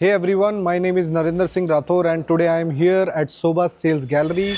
Hey everyone, my name is Narinder Singh Rathore and today I am here at Sobha Sales Gallery.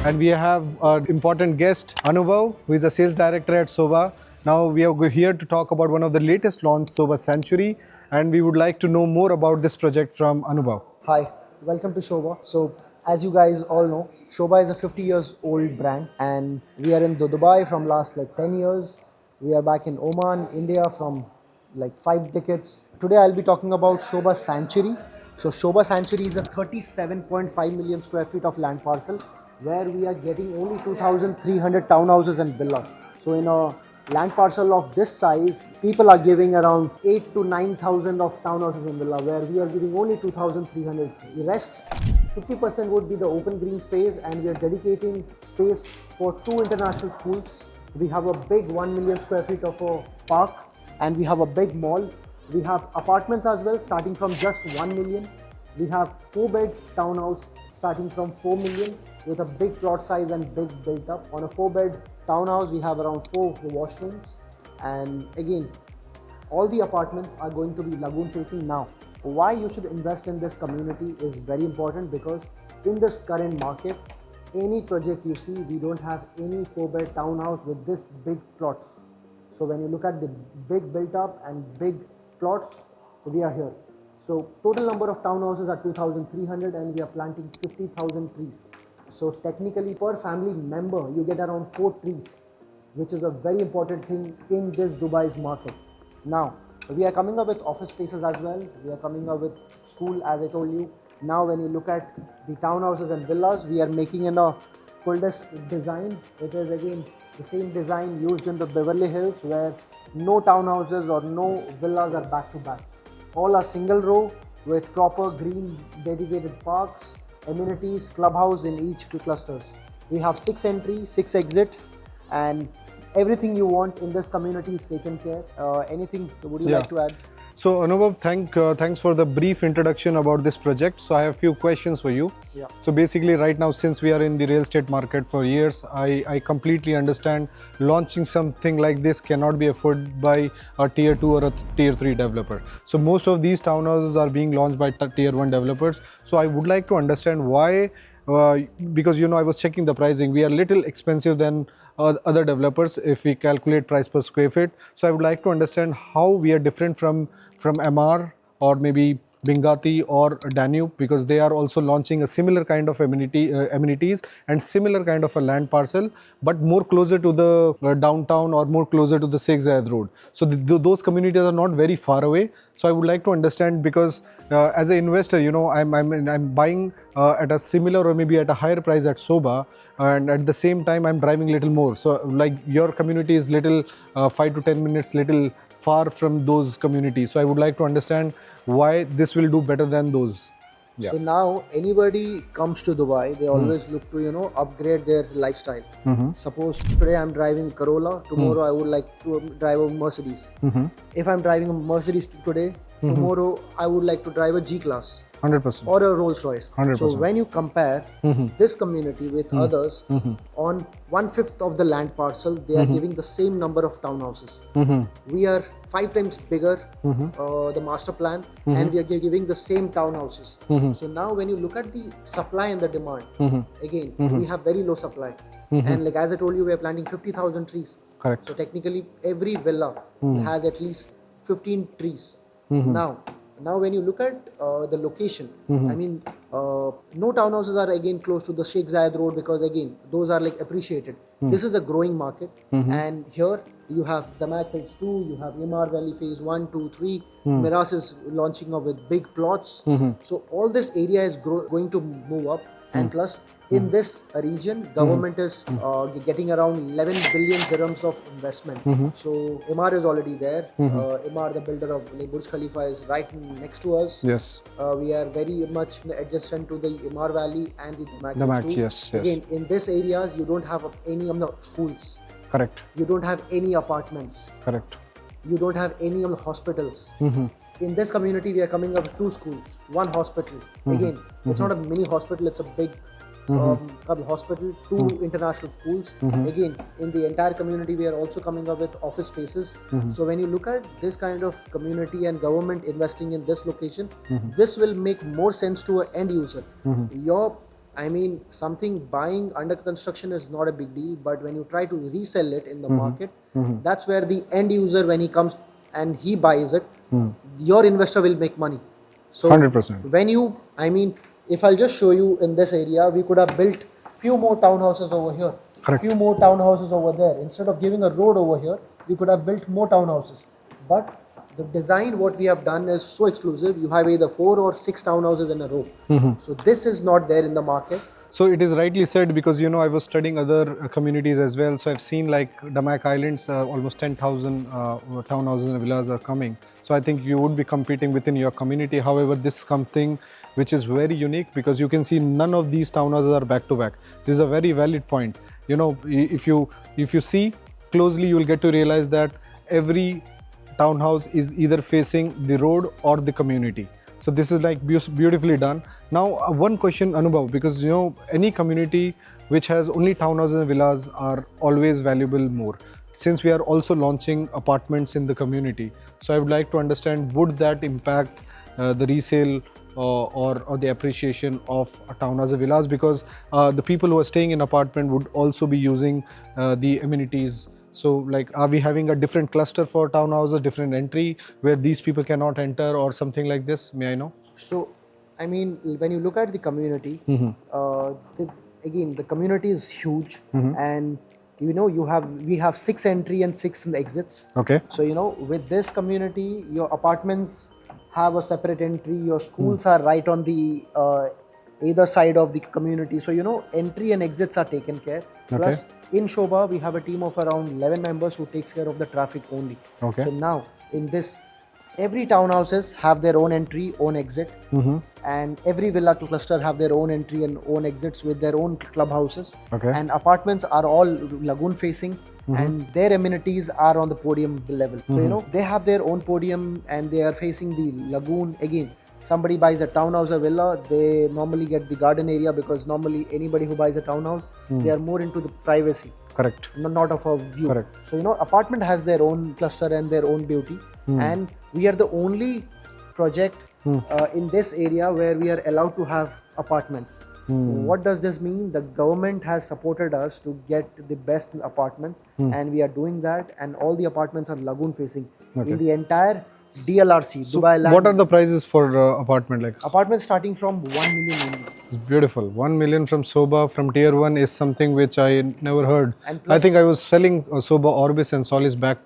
And we have an important guest, Anubhav, who is a sales director at Sobha. Now we are here to talk about one of the latest launch, Sobha Sanctuary, and we would like to know more about this project from Anubhav. Hi, welcome to Sobha. So, as you guys all know, Sobha is a 50 years old brand and we are in Dubai from last 10 years. We are back in Oman, India from 5 decades. Today I'll be talking about Sobha Sanctuary. So, Sobha Sanctuary is a 37.5 million square feet of land parcel where we are getting only 2,300 townhouses and villas. So, in a land parcel of this size, people are giving around 8 to 9,000 of townhouses and villa, where we are giving only 2,300. The rest, 50% would be the open green space, and we are dedicating space for 2 international schools. We have a big 1 million square feet of a park, and we have a big mall. We have apartments as well, starting from just 1 million. We have 4-bed townhouse starting from 4 million with a big plot size and big built up. On a 4-bed townhouse, we have around 4 washrooms, and again, all the apartments are going to be lagoon facing. Now, why you should invest in this community is very important, because in this current market, any project you see, we don't have any 4-bed townhouse with this big plots. So when you look at the big built up and big plots, we are here. So total number of townhouses are 2,300 and we are planting 50,000 trees. So technically per family member, you get around 4 trees, which is a very important thing in this Dubai's market. Now, we are coming up with office spaces as well. We are coming up with school, as I told you. Now, when you look at the townhouses and villas, we are making in a cul-de-sac design. It is again the same design used in the Beverly Hills, where no townhouses or no villas are back to back. All are single row with proper green dedicated parks, amenities, clubhouse in each clusters. We have 6 entries, 6 exits, and everything you want in this community is taken care. Anything would you like to add? So Anubhav, thanks for the brief introduction about this project. So I have a few questions for you. Yeah. So basically right now, since we are in the real estate market for years, I completely understand launching something like this cannot be afforded by a tier 2 or a tier 3 developer. So most of these townhouses are being launched by tier 1 developers. So I would like to understand why, because I was checking the pricing, we are little expensive than other developers if we calculate price per square feet. So I would like to understand how we are different from MR or maybe Bingati or Danube, because they are also launching a similar kind of amenities and similar kind of a land parcel, but more closer to the downtown or more closer to the Sheikh Zayed Road. So those communities are not very far away. So I would like to understand, because as an investor, I'm buying at a similar or maybe at a higher price at Sobha, and at the same time I'm driving little more. So like your community is little 5 to 10 minutes little far from those communities. So I would like to understand why this will do better than those. Yeah. So now anybody comes to Dubai, they always look to upgrade their lifestyle. Suppose today I'm driving Corolla, tomorrow I would like to drive a Mercedes. If I'm driving a Mercedes today, tomorrow I would like to drive a G-Class. 100%. Or a Rolls Royce. 100%. So when you compare this community with others, on 1/5 of the land parcel, they are giving the same number of townhouses. We are 5 times bigger, the master plan, and we are giving the same townhouses. So now when you look at the supply and the demand, again, we have very low supply. And as I told you, we are planting 50,000 trees. Correct. So technically every villa has at least 15 trees. Now when you look at the location, I mean, no townhouses are again close to the Sheikh Zayed Road, because again, those are appreciated. This is a growing market, and here you have Damak Phase 2, you have Imar Valley Phase 1, 2, 3. Miras is launching up with big plots. So all this area is going to move up, and plus in this region, government is getting around 11 billion dirhams of investment. So Imar is already there. Imar, the builder of Burj Khalifa, is right next to us. Yes. We are very much adjacent to the Imar Valley and the Damak, yes. Again, in these areas, you don't have any of the schools. Correct. You don't have any apartments. Correct. You don't have any of the hospitals. in this community we are coming up with 2 schools, 1 hospital. Again, it's not a mini hospital, it's a big hospital, 2 international schools. Again, in the entire community we are also coming up with office spaces. So when you look at this kind of community and government investing in this location, this will make more sense to an end user. Something buying under construction is not a big deal, but when you try to resell it in the market, that's where the end user, when he comes and he buys it, your investor will make money. So 100%. when you, if I'll just show you in this area, we could have built few more townhouses over here, Correct. few more townhouses over there. Instead of giving a road over here, we could have built more townhouses. But the design what we have done is so exclusive. You have either 4 or 6 townhouses in a row. So this is not there in the market. So it is rightly said, because I was studying other communities as well. So I've seen like Damak Islands, almost 10,000 townhouses and villas are coming. So I think you would be competing within your community. However, this is something which is very unique, because you can see none of these townhouses are back to back. This is a very valid point. If you see closely, you will get to realize that every townhouse is either facing the road or the community. So this is like beautifully done. Now one question, Anubhav, because any community which has only townhouses and villas are always valuable more. Since we are also launching apartments in the community, so I would like to understand, would that impact the resale or the appreciation of townhouses and villas, because the people who are staying in apartment would also be using the amenities. So like, are we having a different cluster for townhouses, different entry where these people cannot enter or something like this? May I know? So, when you look at the community, the community is huge, and we have 6 entry and 6 exits. Okay. So with this community, your apartments have a separate entry. Your schools are right on the either side of the community. So entry and exits are taken care. Okay. Plus, in Sobha, we have a team of around 11 members who takes care of the traffic only. Okay. So now, in this, every townhouses have their own entry, own exit, and every villa cluster have their own entry and own exits with their own clubhouses. Okay. And apartments are all lagoon facing, and their amenities are on the podium level. So they have their own podium and they are facing the lagoon. Again, somebody buys a townhouse or villa, they normally get the garden area, because normally anybody who buys a townhouse, they are more into the privacy. Correct. Not of a view. Correct. So apartment has their own cluster and their own beauty, and we are the only project in this area where we are allowed to have apartments. What does this mean? The government has supported us to get the best apartments, and we are doing that, and all the apartments are lagoon facing in the entire DLRC, Dubai land. What are the prices for apartment like? Apartments starting from 1 million. It's beautiful. 1 million from Sobha, from tier 1 is something which I never heard. And plus, I think I was selling Sobha Orbis and Solis back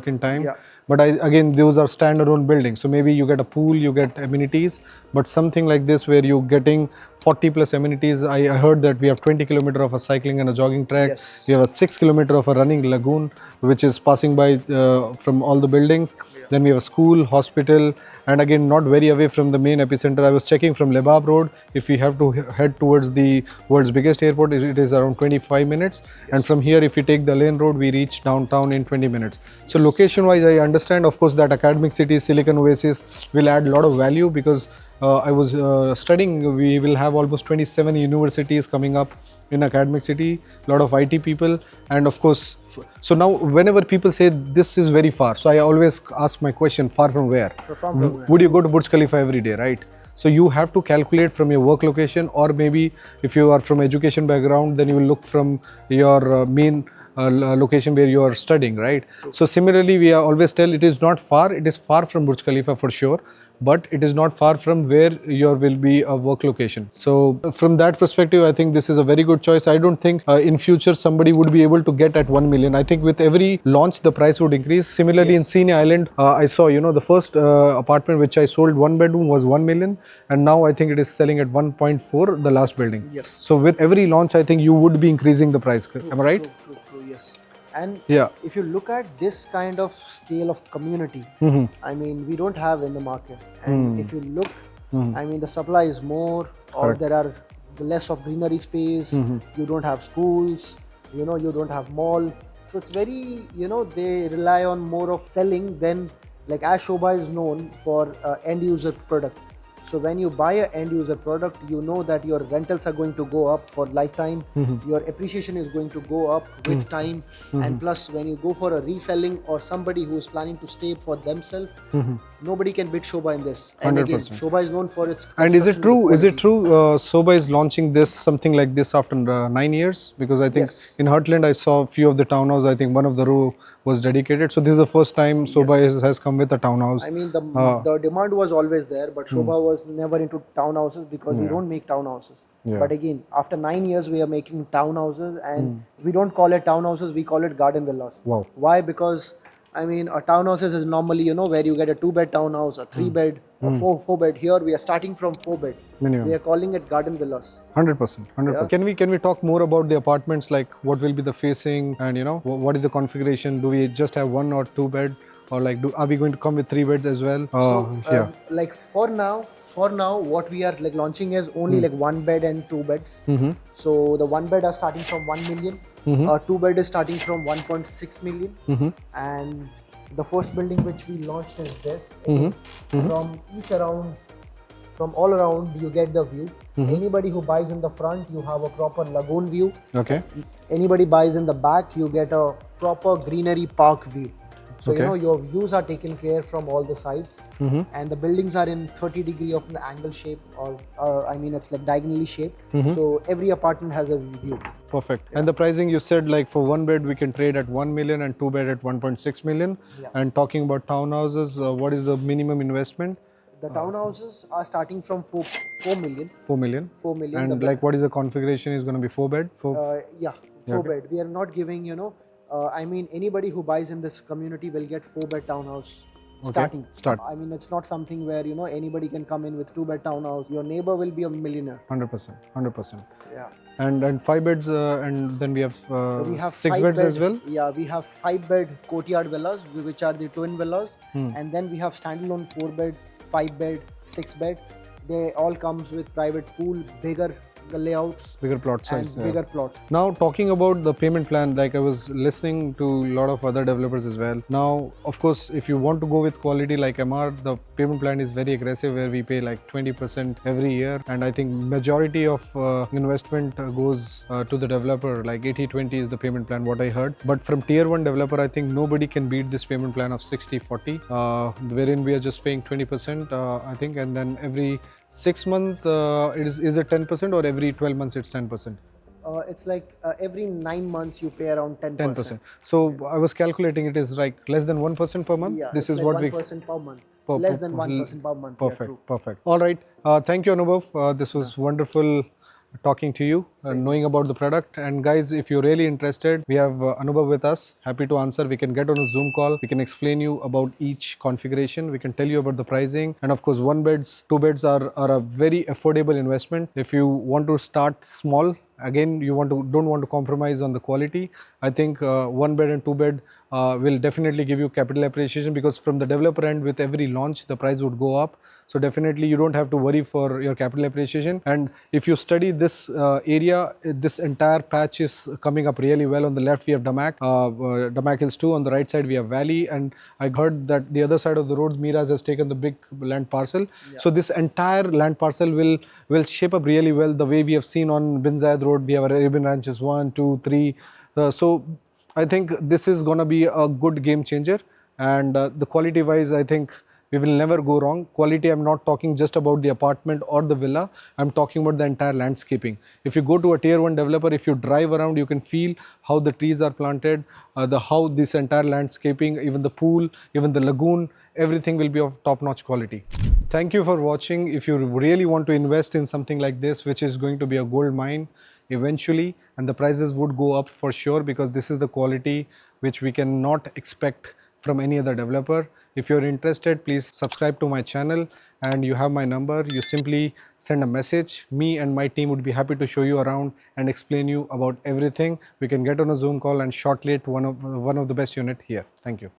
in time. Yeah. But again, those are standalone buildings. So maybe you get a pool, you get amenities, but something like this where you're getting 40 plus amenities. I heard that we have 20 kilometers of a cycling and a jogging track. Yes. We have a 6 kilometers of a running lagoon, which is passing by from all the buildings. Yeah. Then we have a school, hospital, and again, not very away from the main epicenter. I was checking from Lebab Road. If we have to head towards the world's biggest airport, it is around 25 minutes. Yes. And from here, if we take the lane road, we reach downtown in 20 minutes. So location-wise, I understand, of course, that academic city, Silicon Oasis, will add a lot of value, because I was studying, we will have almost 27 universities coming up in academic city, a lot of IT people, and of course, so now whenever people say this is very far, so I always ask my question, far from where? From where? Would you go to Burj Khalifa every day, right? So you have to calculate from your work location, or maybe if you are from education background, then you will look from your main location where you are studying, right? True. So similarly, we always tell it is not far, it is far from Burj Khalifa for sure, but it is not far from where your will be a work location. So from that perspective, I think this is a very good choice. I don't think in future somebody would be able to get at 1 million. I think with every launch, the price would increase. Similarly, in Sinai Island, I saw, the first apartment which I sold 1 bedroom was 1 million. And now I think it is selling at 1.4, the last building. Yes. So with every launch, I think you would be increasing the price. Am I right? True, yes. And yeah, if you look at this kind of scale of community, we don't have in the market. And if you look, the supply is more, or there are less of greenery space. You don't have schools, you don't have mall. So it's very, they rely on more of selling than like as Sobha is known for end user product. So when you buy a end user product, you know that your rentals are going to go up for lifetime. Your appreciation is going to go up with time. And plus, when you go for a reselling or somebody who is planning to stay for themselves, nobody can beat Sobha in this. And again, 100%. Sobha is known for its And is it construction true? Is it quality. true? Sobha is launching this something like this after 9 years, because I think Yes. in Heartland I saw a few of the townhouses. I think one of the row was dedicated. So this is the first time Sobha Yes. has come with a townhouse. I mean, the demand was always there, but Sobha was never into townhouses because we Yeah. don't make townhouses. Yeah. But again, after 9 years, we are making townhouses, and we don't call it townhouses; we call it garden villas. Wow. Why? Because I mean, a townhouses is normally where you get a 2-bed townhouse, a 3-bed, a four bed. Here we are starting from 4-bed. Minimum. We are calling it garden villas. 100%. 100%. Can we talk more about the apartments? Like what will be the facing, and what is the configuration? Do we just have 1 or 2 bed, or like are we going to come with 3 beds as well? Yeah. Like for now, what we are like launching is only like 1 bed and 2 beds. So the 1 bed are starting from 1 million. 2 bed is starting from 1.6 million. And the first building which we launched is this. From each around, from all around, you get the view. Anybody who buys in the front, you have a proper lagoon view. Okay. Anybody buys in the back, you get a proper greenery park view. So Okay. your views are taken care from all the sides, and the buildings are in 30 degree of an angle shape, or I mean it's like diagonally shaped. So every apartment has a view. Perfect. And the pricing, you said like for 1 bed we can trade at 1 million and 2 bed at 1.6 million. Yeah. And talking about townhouses, what is the minimum investment? The townhouses are starting from 4 million. 4 million. 4 million. And like what is the configuration? Is going to be 4 bed? Yeah, 4 bed. We are not giving, I mean, anybody who buys in this community will get 4-bed townhouse starting. I mean, it's not something where, anybody can come in with 2-bed townhouse. Your neighbor will be a millionaire. 100%. 100%. Yeah. And 5 beds, and then we have, We have 6 5 beds bed, as well? Yeah, we have 5-bed courtyard villas, which are the twin villas. And then we have standalone 4-bed, 5-bed, 6-bed. They all comes with private pool, bigger the layouts, Bigger plot size. and bigger plot. Now talking about the payment plan, like I was listening to a lot of other developers as well. Now, of course, if you want to go with quality like MR, the payment plan is very aggressive, where we pay like 20% every year. And I think majority of investment goes to the developer, like 80-20 is the payment plan, what I heard. But from tier 1 developer, I think nobody can beat this payment plan of 60-40, wherein we are just paying 20%, I think, and then every 6 months, is it 10%, or every 12 months it's 10%? It's like every 9 months you pay around 10%. 10%. So I was calculating, it is like less than 1% per month. Yeah, This it's is like what 1% per month. Less than 1% per month. Perfect. Yeah, true. Perfect. All right. Thank you, Anubhav. This was wonderful talking to you, knowing about the product. And guys, if you're really interested, we have Anubhav with us, happy to answer. We can get on a Zoom call, we can explain you about each configuration, we can tell you about the pricing, and of course 1 beds, 2 beds are a very affordable investment. If you want to start small, again you don't want to compromise on the quality, I think 1 bed and 2 bed will definitely give you capital appreciation, because from the developer end, with every launch the price would go up. So definitely you don't have to worry for your capital appreciation. And if you study this area, this entire patch is coming up really well. On the left we have Damak Hills 2, on the right side we have Valley, and I heard that the other side of the road, Miraz has taken the big land parcel. Yeah. So this entire land parcel will shape up really well, the way we have seen on Bin Zayed Road. We have Arabian Ranches 1, 2, 3. So I think this is going to be a good game changer, and the quality wise, I think we will never go wrong. Quality, I'm not talking just about the apartment or the villa, I'm talking about the entire landscaping. If you go to a tier 1 developer, if you drive around, you can feel how the trees are planted, how this entire landscaping, even the pool, even the lagoon, everything will be of top-notch quality. Thank you for watching. If you really want to invest in something like this, which is going to be a gold mine eventually, and the prices would go up for sure, because this is the quality which we cannot expect from any other developer. If you're interested, please subscribe to my channel, and you have my number. You simply send a message. Me and my team would be happy to show you around and explain you about everything. We can get on a Zoom call and shortlist one of the best unit here. Thank you.